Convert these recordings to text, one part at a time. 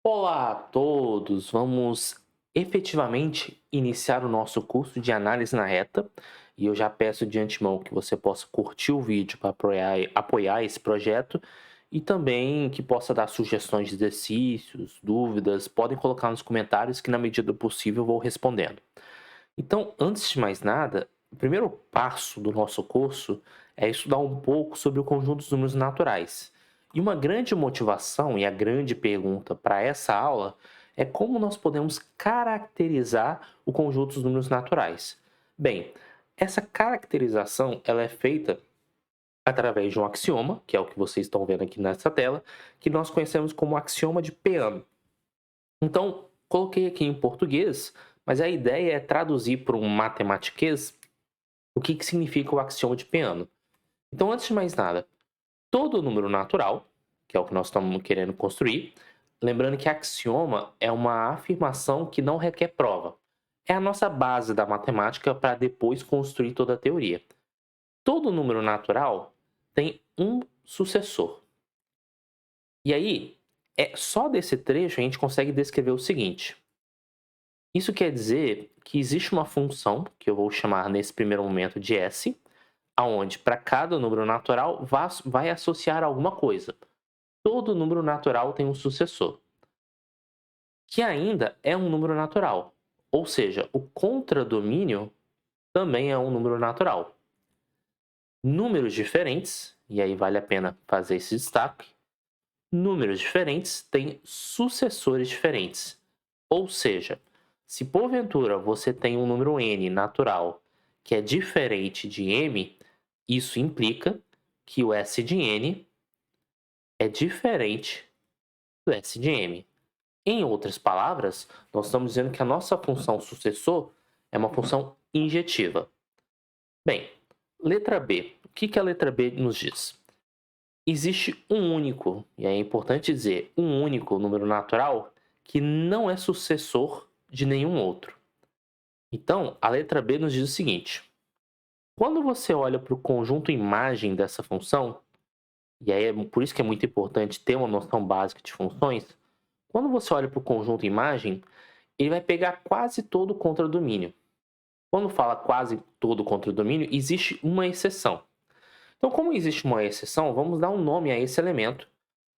Olá a todos! Vamos efetivamente iniciar o nosso curso de análise na reta e eu já peço de antemão que você possa curtir o vídeo para apoiar esse projeto e também que possa dar sugestões de exercícios, dúvidas, podem colocar nos comentários que na medida do possível eu vou respondendo. Então, antes de mais nada, o primeiro passo do nosso curso é estudar um pouco sobre o conjunto dos números naturais. E uma grande motivação e a grande pergunta para essa aula é como nós podemos caracterizar o conjunto dos números naturais. Bem, essa caracterização ela é feita através de um axioma, que é o que vocês estão vendo aqui nessa tela, que nós conhecemos como axioma de Peano. Então, coloquei aqui em português, mas a ideia é traduzir para um matematiquês o que significa o axioma de Peano. Então, antes de mais nada, todo número natural, que é o que nós estamos querendo construir, lembrando que axioma é uma afirmação que não requer prova. É a nossa base da matemática para depois construir toda a teoria. Todo número natural tem um sucessor. E aí, só desse trecho a gente consegue descrever o seguinte: isso quer dizer que existe uma função, que eu vou chamar nesse primeiro momento de S, aonde para cada número natural vai associar alguma coisa. Todo número natural tem um sucessor, que ainda é um número natural. Ou seja, o contradomínio também é um número natural. Números diferentes, e aí vale a pena fazer esse destaque, números diferentes têm sucessores diferentes. Ou seja, se porventura você tem um número n natural que é diferente de m, isso implica que o S de n é diferente do S de m. Em outras palavras, nós estamos dizendo que a nossa função sucessor é uma função injetiva. Bem, letra B. O que a letra B nos diz? Existe um único, e é importante dizer, um único número natural que não é sucessor de nenhum outro. Então, a letra B nos diz o seguinte: quando você olha para o conjunto imagem dessa função, e aí é por isso que é muito importante ter uma noção básica de funções, quando você olha para o conjunto imagem, ele vai pegar quase todo o contradomínio. Quando fala quase todo o contradomínio, existe uma exceção. Então, como existe uma exceção, vamos dar um nome a esse elemento.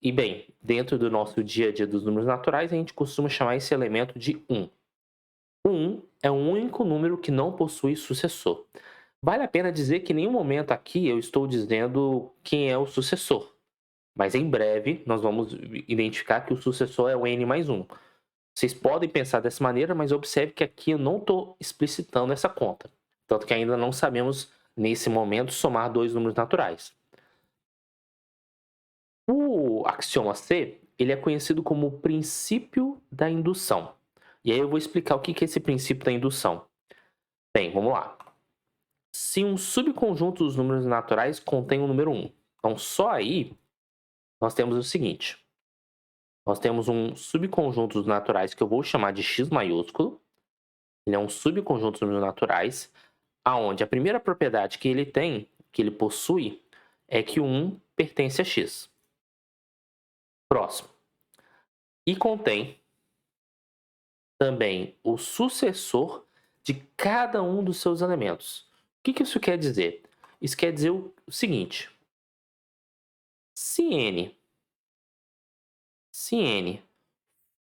E bem, dentro do nosso dia a dia dos números naturais, a gente costuma chamar esse elemento de 1. O 1 é o único número que não possui sucessor. Vale a pena dizer que em nenhum momento aqui eu estou dizendo quem é o sucessor, mas em breve nós vamos identificar que o sucessor é o n mais 1. Vocês podem pensar dessa maneira, mas observe que aqui eu não estou explicitando essa conta. Tanto que ainda não sabemos, nesse momento, somar dois números naturais. O axioma C, ele é conhecido como o princípio da indução. E aí eu vou explicar o que é esse princípio da indução. Bem, vamos lá. Se um subconjunto dos números naturais contém o número 1, então só aí nós temos o seguinte. Nós temos um subconjunto dos naturais que eu vou chamar de x maiúsculo. Ele é um subconjunto dos números naturais, aonde a primeira propriedade que ele tem, que ele possui, é que o 1 pertence a x. Próximo. E contém também o sucessor de cada um dos seus elementos. O que isso quer dizer? Isso quer dizer o seguinte: se n, se n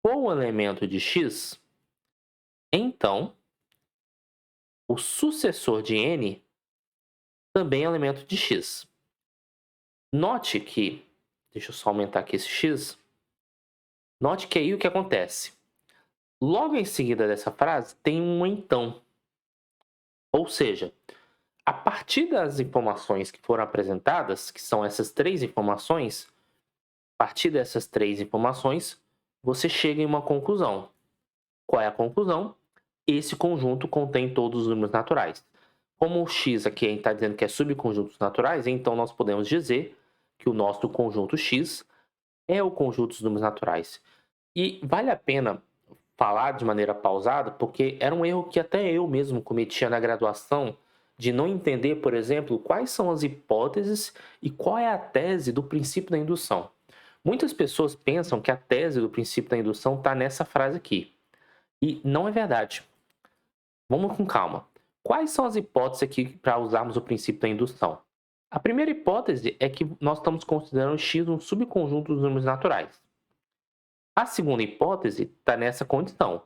for um elemento de x, então o sucessor de n também é elemento de x. Note que, deixa eu só aumentar aqui esse x, note que aí o que acontece? Logo em seguida dessa frase tem um então. Ou seja, a partir das informações que foram apresentadas, que são essas três informações, a partir dessas três informações, você chega em uma conclusão. Qual é a conclusão? Esse conjunto contém todos os números naturais. Como o x aqui a gente está dizendo que é subconjuntos naturais, então nós podemos dizer que o nosso conjunto x é o conjunto dos números naturais. E vale a pena falar de maneira pausada, porque era um erro que até eu mesmo cometia na graduação, de não entender, por exemplo, quais são as hipóteses e qual é a tese do princípio da indução. Muitas pessoas pensam que a tese do princípio da indução está nessa frase aqui. E não é verdade. Vamos com calma. Quais são as hipóteses aqui para usarmos o princípio da indução? A primeira hipótese é que nós estamos considerando x um subconjunto dos números naturais. A segunda hipótese está nessa condição,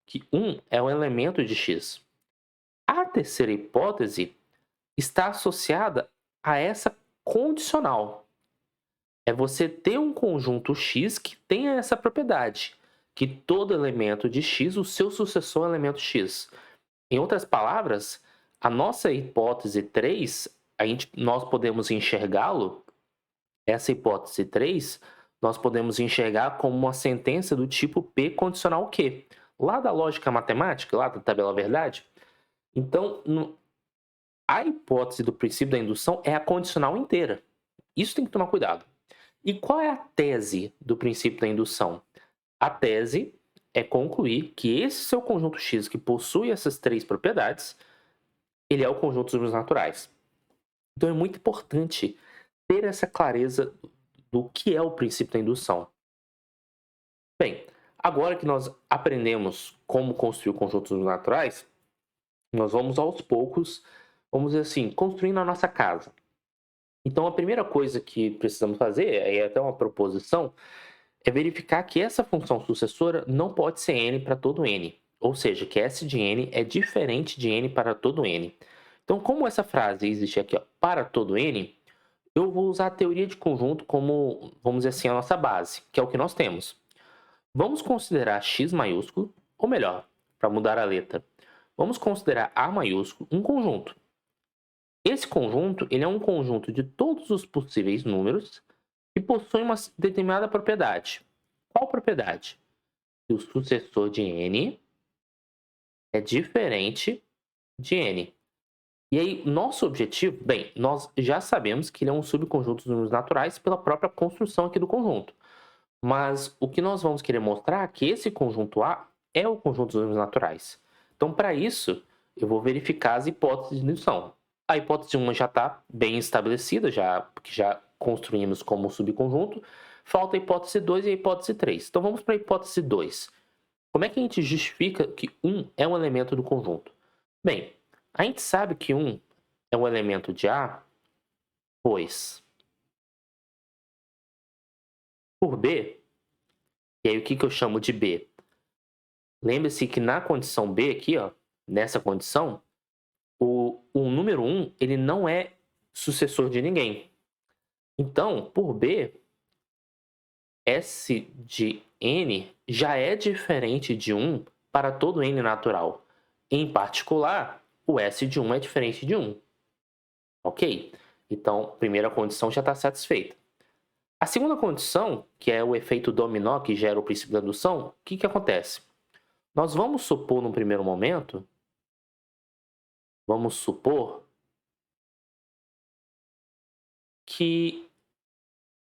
que 1 é um elemento de x. A terceira hipótese está associada a essa condicional. É você ter um conjunto x que tenha essa propriedade, que todo elemento de x, o seu sucessor é elemento x. Em outras palavras, a nossa hipótese 3, nós podemos enxergá-lo, essa hipótese 3, nós podemos enxergar como uma sentença do tipo P condicional Q. Lá da lógica matemática, lá da tabela verdade. Então, a hipótese do princípio da indução é a condicional inteira. Isso tem que tomar cuidado. E qual é a tese do princípio da indução? A tese é concluir que esse seu conjunto X que possui essas três propriedades, ele é o conjunto dos números naturais. Então é muito importante ter essa clareza do que é o princípio da indução. Bem, agora que nós aprendemos como construir o conjunto dos números naturais, nós vamos aos poucos, vamos dizer assim, construindo a nossa casa. Então a primeira coisa que precisamos fazer, é até uma proposição, é verificar que essa função sucessora não pode ser n para todo n, ou seja, que S de n é diferente de n para todo n. Então, como essa frase existe aqui ó, para todo n, eu vou usar a teoria de conjunto como, vamos dizer assim, a nossa base, que é o que nós temos. Vamos considerar x maiúsculo, ou melhor, para mudar a letra, vamos considerar A maiúsculo um conjunto. Esse conjunto ele é um conjunto de todos os possíveis números que possuem uma determinada propriedade. Qual propriedade? Que o sucessor de n é diferente de n. E aí, nosso objetivo, bem, nós já sabemos que ele é um subconjunto dos números naturais pela própria construção aqui do conjunto. Mas o que nós vamos querer mostrar é que esse conjunto A é o conjunto dos números naturais. Então, para isso, eu vou verificar as hipóteses de indução. A hipótese 1 já está bem estabelecida, porque já construímos como subconjunto. Falta a hipótese 2 e a hipótese 3. Então, vamos para a hipótese 2. Como é que a gente justifica que 1 é um elemento do conjunto? Bem, a gente sabe que 1 é um elemento de A, pois por B, e aí o que eu chamo de B? Lembre-se que na condição B aqui, ó, nessa condição, o número 1 ele não é sucessor de ninguém. Então, por B, S de n já é diferente de 1 para todo n natural. Em particular, o S de 1 é diferente de 1. Ok? Então, a primeira condição já está satisfeita. A segunda condição, que é o efeito dominó que gera o princípio da indução, o que acontece? Nós vamos supor, num primeiro momento, vamos supor que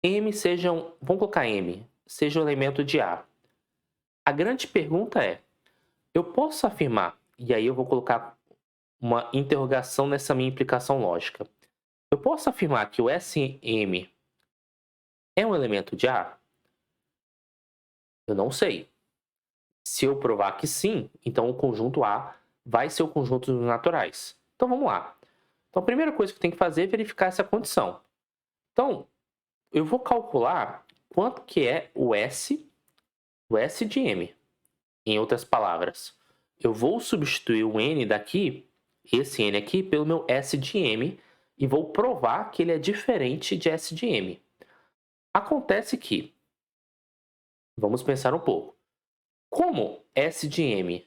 M seja vamos colocar M, seja um elemento de A. A grande pergunta é, eu posso afirmar, e aí eu vou colocar uma interrogação nessa minha implicação lógica. Eu posso afirmar que o SM é um elemento de A? Eu não sei. Se eu provar que sim, então o conjunto A vai ser o conjunto dos naturais. Então vamos lá. Então a primeira coisa que eu tenho que fazer é verificar essa condição. Então, eu vou calcular quanto que é o S de M. Em outras palavras, eu vou substituir o N daqui, esse N aqui, pelo meu S de M e vou provar que ele é diferente de S de M. Acontece que, vamos pensar um pouco, como S de M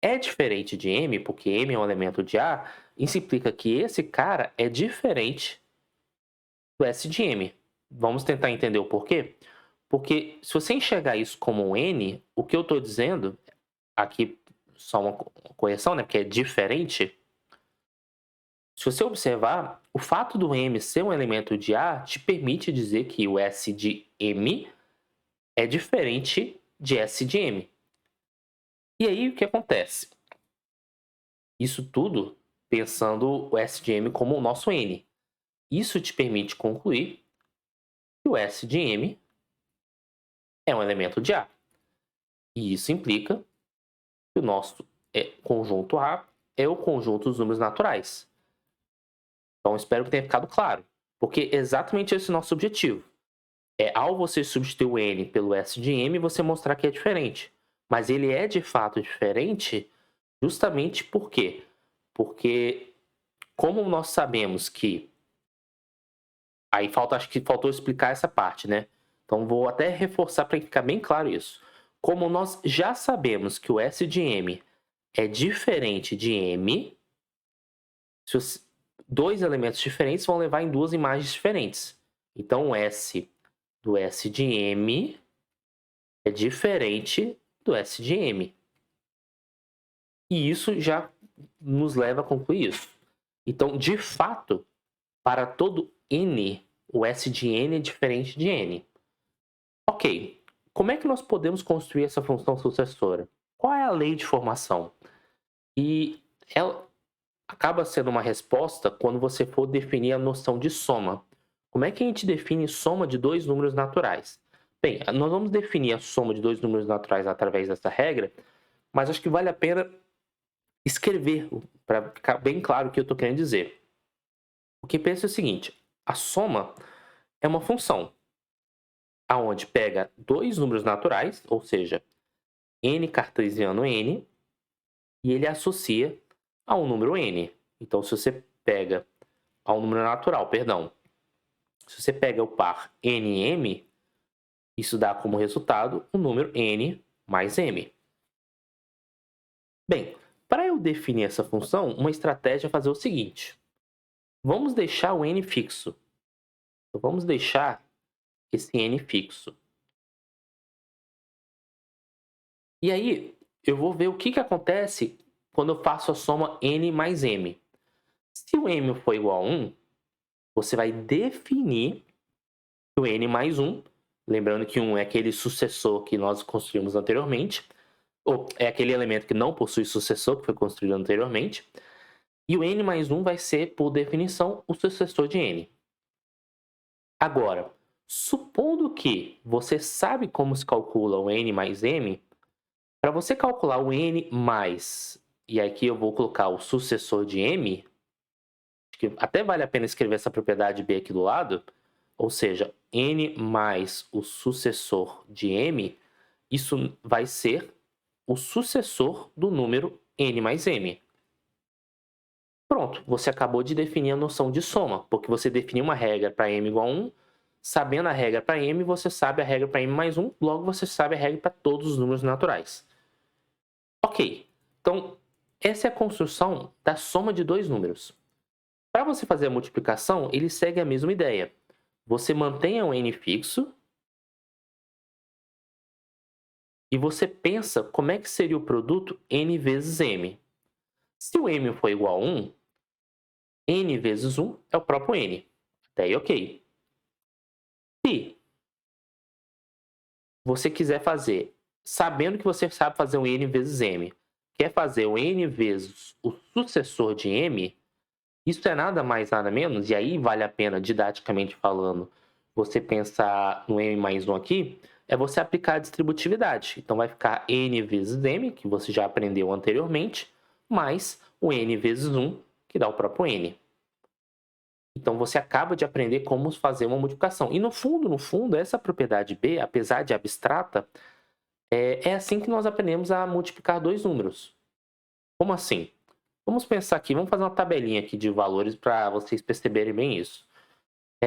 é diferente de M, porque M é um elemento de A, isso implica que esse cara é diferente do S de M. Vamos tentar entender o porquê? Porque se você enxergar isso como um N, o que eu estou dizendo, aqui só uma correção, né, porque é diferente. Se você observar, o fato do M ser um elemento de A te permite dizer que o S de M é diferente de S de M. E aí o que acontece? Isso tudo pensando o S de M como o nosso N. Isso te permite concluir que que o S de M é um elemento de A. E isso implica que o nosso conjunto A é o conjunto dos números naturais. Então, espero que tenha ficado claro. Porque exatamente esse é o nosso objetivo. Ao você substituir o N pelo S de M, você mostrar que é diferente. Mas ele é de fato diferente justamente por quê? Porque como nós sabemos que... Aí acho que faltou explicar essa parte, né? Então vou até reforçar para ficar bem claro isso. Como nós já sabemos que o S de M é diferente de M, dois elementos diferentes vão levar em duas imagens diferentes. Então o S do S de M é diferente do S de M. E isso já nos leva a concluir isso. Então, de fato, para todo N, o S de N é diferente de N. Ok, como é que nós podemos construir essa função sucessora? Qual é a lei de formação? E ela acaba sendo uma resposta quando você for definir a noção de soma. Como é que a gente define soma de dois números naturais? Bem, nós vamos definir a soma de dois números naturais através dessa regra, mas acho que vale a pena escrever para ficar bem claro o que eu estou querendo dizer. O que pensa é o seguinte: a soma é uma função aonde pega dois números naturais, ou seja, n cartesiano n, e ele associa a um número n. Então, se você pega a um número natural, perdão, se você pega o par nm, isso dá como resultado o número n mais m. Bem, para eu definir essa função, uma estratégia é fazer o seguinte: vamos deixar o n fixo. Então, vamos deixar esse n fixo. E aí, eu vou ver o que acontece quando eu faço a soma n mais m. Se o m for igual a 1, você vai definir o n mais 1, lembrando que 1 é aquele sucessor que nós construímos anteriormente, ou é aquele elemento que não possui sucessor, que foi construído anteriormente, e o n mais 1 vai ser, por definição, o sucessor de n. Agora, supondo que você sabe como se calcula o n mais m, para você calcular o n mais, e aqui eu vou colocar o sucessor de m, acho que até vale a pena escrever essa propriedade b aqui do lado, ou seja, n mais o sucessor de m, isso vai ser o sucessor do número n mais m. Pronto, você acabou de definir a noção de soma, porque você definiu uma regra para m igual a 1, sabendo a regra para m, você sabe a regra para m mais 1, logo você sabe a regra para todos os números naturais. Ok, então essa é a construção da soma de dois números. Para você fazer a multiplicação, ele segue a mesma ideia. Você mantém o n fixo e você pensa como é que seria o produto n vezes m. Se o m for igual a 1, n vezes 1 é o próprio n. Até aí, ok. Se você quiser fazer, sabendo que você sabe fazer um n vezes m, quer fazer o n vezes o sucessor de m, isso é nada mais, nada menos, e aí vale a pena, didaticamente falando, você pensar no m mais 1 aqui, é você aplicar a distributividade. Então vai ficar n vezes m, que você já aprendeu anteriormente, mais o n vezes 1, que dá o próprio n. Então você acaba de aprender como fazer uma multiplicação. E no fundo, essa propriedade b, apesar de abstrata, é assim que nós aprendemos a multiplicar dois números. Como assim? Vamos pensar aqui, vamos fazer uma tabelinha aqui de valores para vocês perceberem bem isso.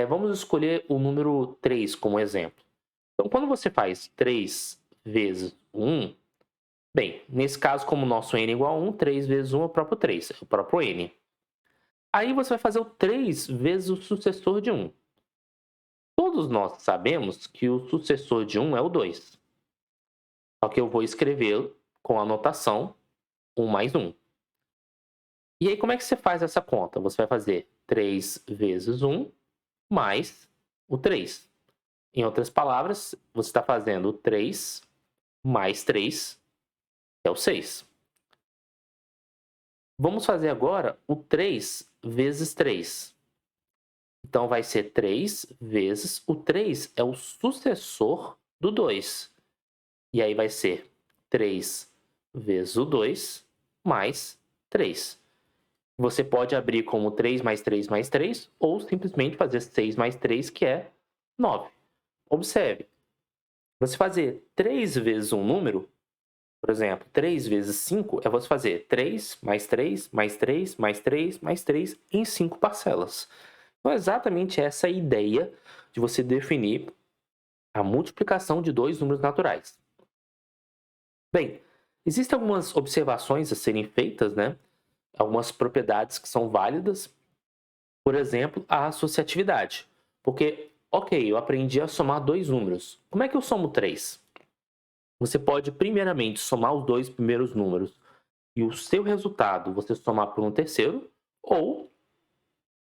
Vamos escolher o número 3 como exemplo. Então, quando você faz 3 vezes 1, bem, nesse caso, como o nosso n é igual a 1, 3 vezes 1 é o próprio 3, é o próprio n. Aí você vai fazer o 3 vezes o sucessor de 1. Todos nós sabemos que o sucessor de 1 é o 2. Só que eu vou escrevê-lo com a notação 1 mais 1. E aí, como é que você faz essa conta? Você vai fazer 3 vezes 1 mais o 3. Em outras palavras, você está fazendo o 3 mais 3, que é o 6. Vamos fazer agora o 3 vezes 3. Então, vai ser 3 vezes... O 3 é o sucessor do 2. E aí vai ser 3 vezes o 2 mais 3. Você pode abrir como 3 mais 3 mais 3, ou simplesmente fazer 6 mais 3, que é 9. Observe, você fazer 3 vezes um número, por exemplo, 3 vezes 5, é você fazer 3 mais 3 mais 3 mais 3 mais 3 em 5 parcelas. Então, é exatamente essa a ideia de você definir a multiplicação de dois números naturais. Bem, existem algumas observações a serem feitas, né? Algumas propriedades que são válidas. Por exemplo, a associatividade. Porque, ok, eu aprendi a somar dois números. Como é que eu somo 3? Você pode, primeiramente, somar os dois primeiros números e o seu resultado você somar por um terceiro, ou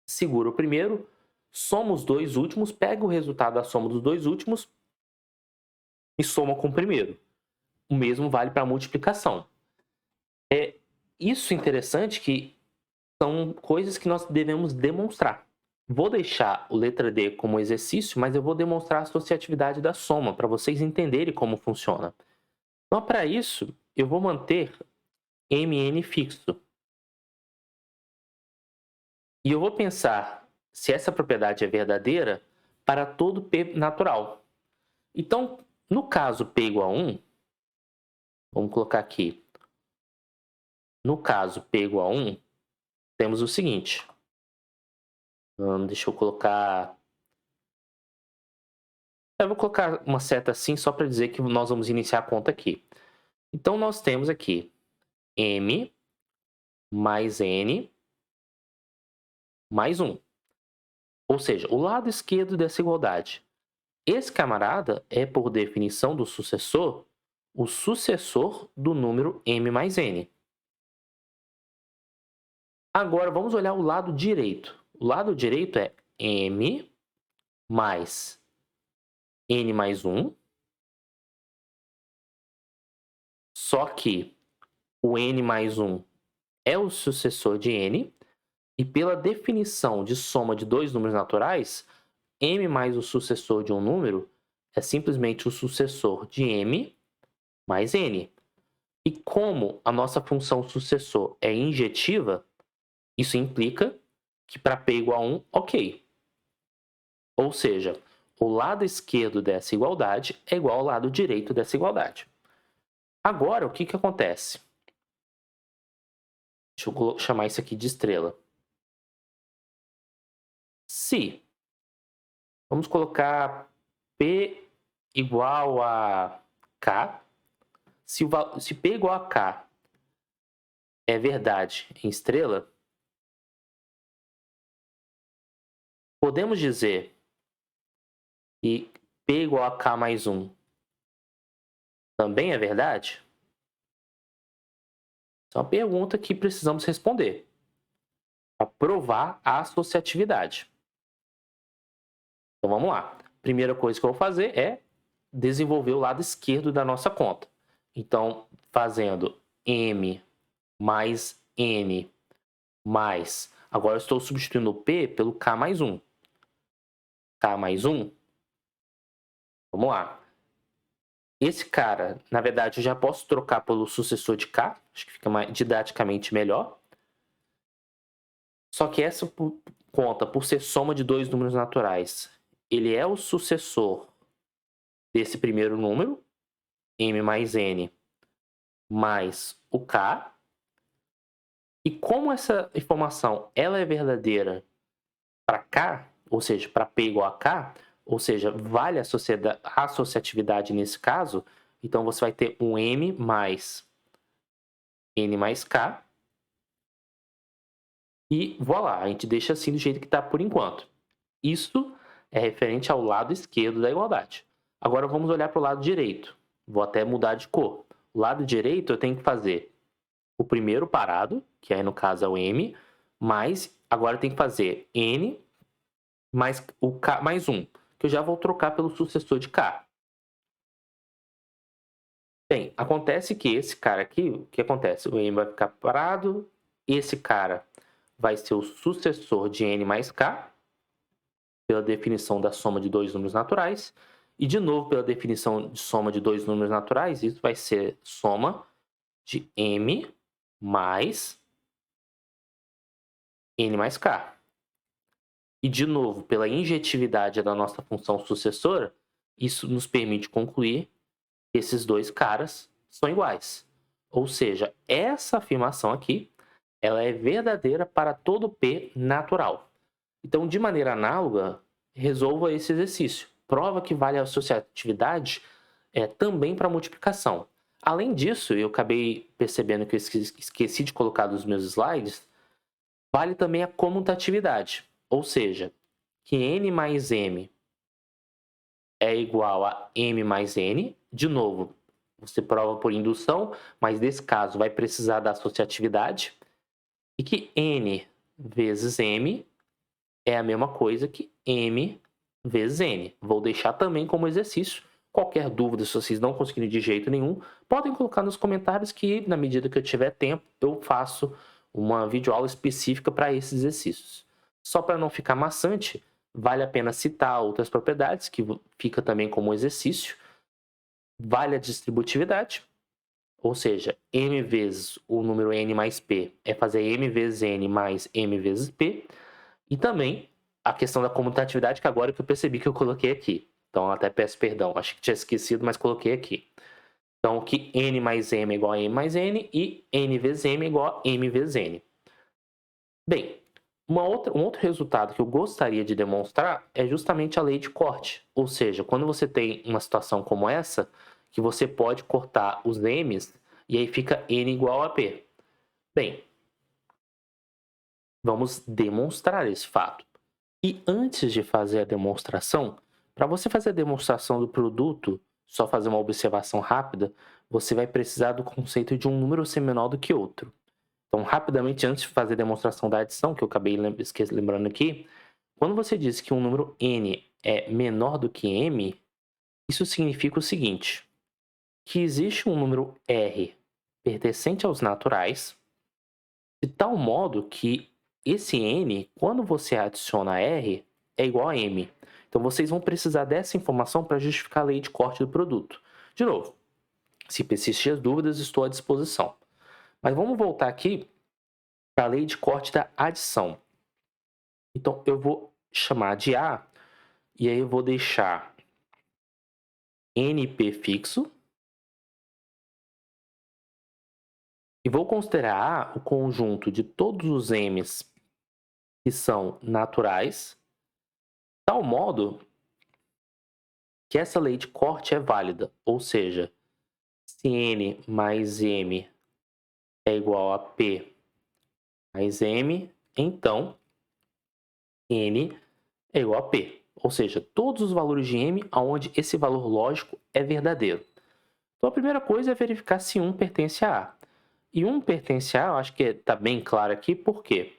segura o primeiro, soma os dois últimos, pega o resultado da soma dos dois últimos e soma com o primeiro. O mesmo vale para a multiplicação. É isso interessante que são coisas que nós devemos demonstrar. Vou deixar o letra D como exercício, mas eu vou demonstrar a associatividade da soma, para vocês entenderem como funciona. Então, para isso, eu vou manter MN fixo. E eu vou pensar se essa propriedade é verdadeira para todo P natural. Então, no caso P igual a 1, vamos colocar aqui. No caso P igual a 1, temos o seguinte. Deixa eu colocar... Eu vou colocar uma seta assim só para dizer que nós vamos iniciar a conta aqui. Então, nós temos aqui M mais N mais 1. Ou seja, o lado esquerdo dessa igualdade. Esse camarada é, por definição do sucessor, o sucessor do número M mais N. Agora, vamos olhar o lado direito. O lado direito é M mais N mais 1. Só que o N mais 1 é o sucessor de N. E pela definição de soma de dois números naturais, M mais o sucessor de um número é simplesmente o sucessor de M mais N. E como a nossa função sucessor é injetiva, isso implica que para P igual a 1, ok. Ou seja, o lado esquerdo dessa igualdade é igual ao lado direito dessa igualdade. Agora, o que acontece? Deixa eu chamar isso aqui de estrela. Se, vamos colocar P igual a K, se P igual a K é verdade em estrela, podemos dizer que P igual a K mais 1 também é verdade? Essa é uma pergunta que precisamos responder para provar a associatividade. Então vamos lá. Primeira coisa que eu vou fazer é desenvolver o lado esquerdo da nossa conta. Então, fazendo M mais N mais... Agora eu estou substituindo o P pelo K mais 1. K mais 1. Vamos lá. Esse cara, na verdade, eu já posso trocar pelo sucessor de K. Acho que fica mais didaticamente melhor. Só que essa conta, por ser soma de dois números naturais, ele é o sucessor desse primeiro número, M mais N, mais o K. E como essa informação ela é verdadeira para K, ou seja, para P igual a K, ou seja, vale a associatividade nesse caso, então você vai ter um M mais N mais K. E voilá, a gente deixa assim do jeito que está por enquanto. Isso é referente ao lado esquerdo da igualdade. Agora vamos olhar para o lado direito. Vou até mudar de cor. O lado direito eu tenho que fazer o primeiro parado, que aí no caso é o M, mais agora eu tenho que fazer N mais o K mais 1, que eu já vou trocar pelo sucessor de K. Bem, acontece que esse cara aqui, o que acontece? O M vai ficar parado, esse cara vai ser o sucessor de N mais K, pela definição da soma de dois números naturais. E, de novo, pela definição de soma de dois números naturais, isso vai ser soma de m mais n mais k. E, de novo, pela injetividade da nossa função sucessora, isso nos permite concluir que esses dois caras são iguais. Ou seja, essa afirmação aqui, ela é verdadeira para todo P natural. Então, de maneira análoga, resolva esse exercício. Prova que vale a associatividade também para multiplicação. Além disso, eu acabei percebendo que eu esqueci de colocar nos meus slides, vale também a comutatividade. Ou seja, que n mais m é igual a m mais n. De novo, você prova por indução, mas nesse caso vai precisar da associatividade. E que n vezes m é a mesma coisa que m vezes n. Vou deixar também como exercício. Qualquer dúvida, se vocês não conseguirem de jeito nenhum, podem colocar nos comentários que, na medida que eu tiver tempo, eu faço uma videoaula específica para esses exercícios. Só para não ficar maçante, vale a pena citar outras propriedades, que fica também como exercício. Vale a distributividade, ou seja, m vezes o número n mais p é fazer m vezes n mais m vezes p. E também a questão da comutatividade, que agora que eu percebi que eu coloquei aqui. Então, até peço perdão, acho que tinha esquecido, mas coloquei aqui. Então, que n mais m é igual a m mais n e n vezes m é igual a m vezes n. Bem, um outro resultado que eu gostaria de demonstrar é justamente a lei de corte. Ou seja, quando você tem uma situação como essa, que você pode cortar os m's e aí fica n igual a p. Bem, vamos demonstrar esse fato. E antes de fazer a demonstração, para você fazer a demonstração do produto, só fazer uma observação rápida, você vai precisar do conceito de um número ser menor do que outro. Então, rapidamente, antes de fazer a demonstração da adição, que eu acabei lembrando aqui, quando você diz que um número n é menor do que m, isso significa o seguinte, que existe um número r pertencente aos naturais, de tal modo que esse n, quando você adiciona r, é igual a m. Então, vocês vão precisar dessa informação para justificar a lei de corte do produto. De novo, se persistir as dúvidas, estou à disposição. Mas vamos voltar aqui para a lei de corte da adição. Então, eu vou chamar de A, e aí eu vou deixar NP fixo. E vou considerar A o conjunto de todos os M's que são naturais, de tal modo que essa lei de corte é válida. Ou seja, se N mais M é igual a P mais M, então N é igual a P. Ou seja, todos os valores de M onde esse valor lógico é verdadeiro. Então, a primeira coisa é verificar se 1 pertence a A. E 1 pertence a A, eu acho que está bem claro aqui, por quê?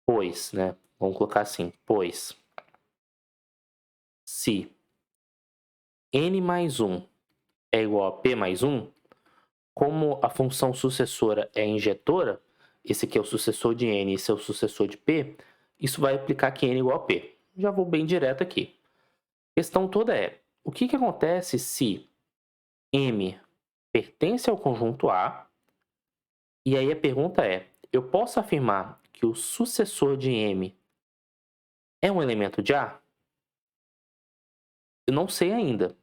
Pois, né? Vamos colocar assim, pois se N mais 1 é igual a P mais 1, como a função sucessora é injetora, esse aqui é o sucessor de N e esse é o sucessor de P, isso vai aplicar que N é igual a P. Já vou bem direto aqui. A questão toda é, o que acontece se M pertence ao conjunto A, e aí a pergunta é, eu posso afirmar que o sucessor de M é um elemento de A? Eu não sei ainda,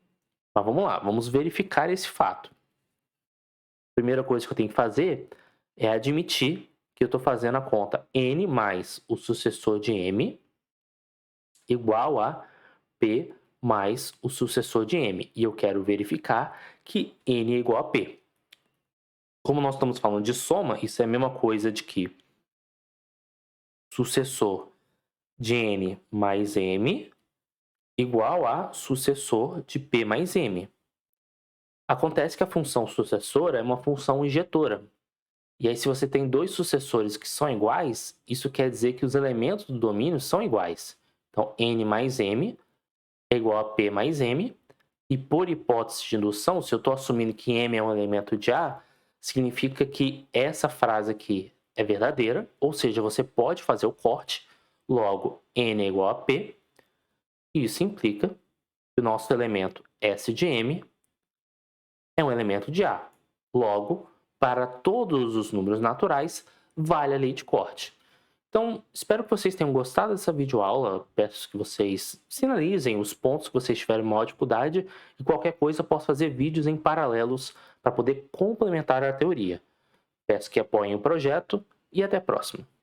mas vamos lá, vamos verificar esse fato. A primeira coisa que eu tenho que fazer é admitir que eu estou fazendo a conta N mais o sucessor de M igual a P mais o sucessor de M. E eu quero verificar que N é igual a P. Como nós estamos falando de soma, isso é a mesma coisa de que sucessor de N mais M igual a sucessor de P mais M. Acontece que a função sucessora é uma função injetora. E aí, se você tem dois sucessores que são iguais, isso quer dizer que os elementos do domínio são iguais. Então, N mais M é igual a P mais M. E por hipótese de indução, se eu estou assumindo que M é um elemento de A, significa que essa frase aqui é verdadeira, ou seja, você pode fazer o corte, logo N é igual a P, Isso implica que o nosso elemento S de M é um elemento de A. Logo, para todos os números naturais, vale a lei de Corte. Então, espero que vocês tenham gostado dessa videoaula. Peço que vocês sinalizem os pontos que vocês tiverem maior dificuldade e qualquer coisa eu posso fazer vídeos em paralelos para poder complementar a teoria. Peço que apoiem o projeto e até a próxima.